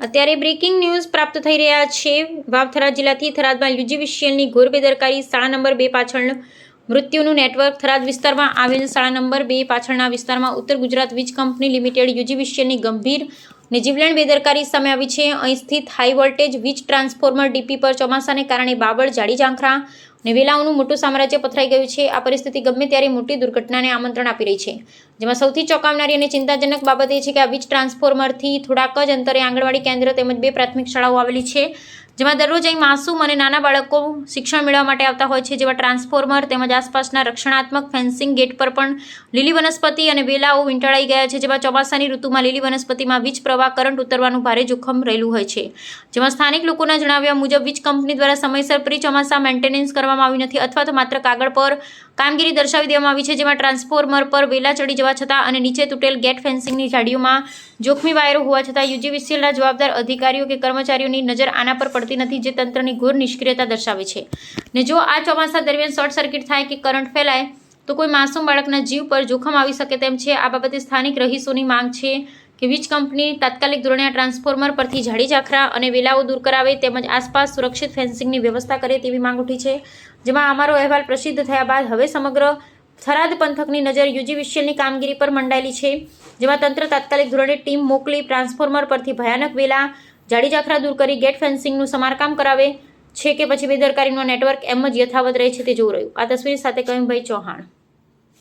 અત્યારે breaking news પ્રાપ્ત થઈ રહ્યા છે। વાવ થરાદ જિલ્લાથી થરાદમાં યુજીવીસીએલની ઘોર બેદરકારી, શાળા નંબર 2 પાછળનું મૃત્યુનું નેટવર્ક। થરાદ વિસ્તારમાં આવેલ શાળા નંબર 2 પાછળના વિસ્તારમાં ઉત્તર ગુજરાત વીજ કંપની લિમિટેડ યુજીવીસીએલની ગંભીર અને જીવલેણ બેદરકારી સામે આવી છે। અહીં સ્થિત હાઈ વોલ્ટેજ વીજ ટ્રાન્સફોર્મર ડીપી પર ચોમાસાને કારણે બાબળ, જાડી ઝાંખરા અને વેલાઓનું મોટું સામ્રાજ્ય પથરાઈ ગયું છે। આ પરિસ્થિતિ ગમે ત્યારે મોટી દુર્ઘટનાને આમંત્રણ આપી રહી છે, જેમાં સૌથી ચોંકાવનારી અને ચિંતાજનક બાબત એ છે કે આ વીજ ટ્રાન્સફોર્મરથી થોડાક જ અંતરે આંગણવાડી કેન્દ્ર તેમજ 2 પ્રાથમિક શાળાઓ આવેલી છે, જેમાં દરરોજ અહીં માસૂમ અને નાના બાળકો શિક્ષણ મેળવવા માટે આવતા હોય છે। જેવા ટ્રાન્સફોર્મર તેમજ આસપાસના રક્ષણાત્મક ફેન્સિંગ ગેટ પર પણ લીલી વનસ્પતિ અને વેલાઓ વીંટળાઈ ગયા છે, જેમાં ચોમાસાની ઋતુમાં લીલી વનસ્પતિમાં વીજ પ્રવાહ કરંટ ઉતરવાનું ભારે જોખમ રહેલું હોય છે। જેમાં સ્થાનિક લોકોના જણાવ્યા મુજબ વીજ કંપની દ્વારા સમયસર પ્રી ચોમાસા મેન્ટેનન્સ કરવામાં આવી નથી અથવા તો માત્ર કાગળ પર કામગીરી દર્શાવી દેવામાં આવી છે, જેમાં ટ્રાન્સફોર્મર પર વેલા ચડી જવા છતાં અને નીચે તૂટેલ ગેટ ફેન્સિંગની જાળીઓમાં જોખમી વાયરો હોવા છતાં યુજીવીસીએલના જવાબદાર અધિકારીઓ કે કર્મચારીઓની નજર આના પર પડતી નથી, જે તંત્રની ઘોર નિષ્ક્રિયતા દર્શાવે છે। ને જો આ ચોમાસા દરમિયાન શોર્ટ સર્કિટ થાય કે કરંટ ફેલાય તો કોઈ માસૂમ બાળકના જીવ પર જોખમ આવી શકે તેમ છે। આ બાબતે સ્થાનિક રહીશોની માંગ છે કે વીજ કંપની તાત્કાલિક ધોરણે આ ટ્રાન્સફોર્મર પરથી જાડી ઝાંખરા અને વેલાઓ દૂર કરાવે તેમજ આસપાસ સુરક્ષિત ફેન્સિંગની વ્યવસ્થા કરે તેવી માંગ ઉઠી છે। જેમાં અમારો અહેવાલ પ્રસિદ્ધ થયા બાદ હવે સમગ્ર થરાદ પંથકની નજર યુજીવીસીએલની કામગીરી પર મંડાયેલી છે, જેમાં તંત્ર તાત્કાલિક ધોરણે ટીમ મોકલી ટ્રાન્સફોર્મર પરથી ભયાનક વેલા, જાડી ઝાંખરા દૂર કરી ગેટ ફેન્સિંગનું સમારકામ કરાવે છે કે પછી બેદરકારીનો નેટવર્ક એમ જ યથાવત રહે છે તે જોવું રહ્યું। આ તસવીર સાથે કવિભાઈ ચૌહાણ।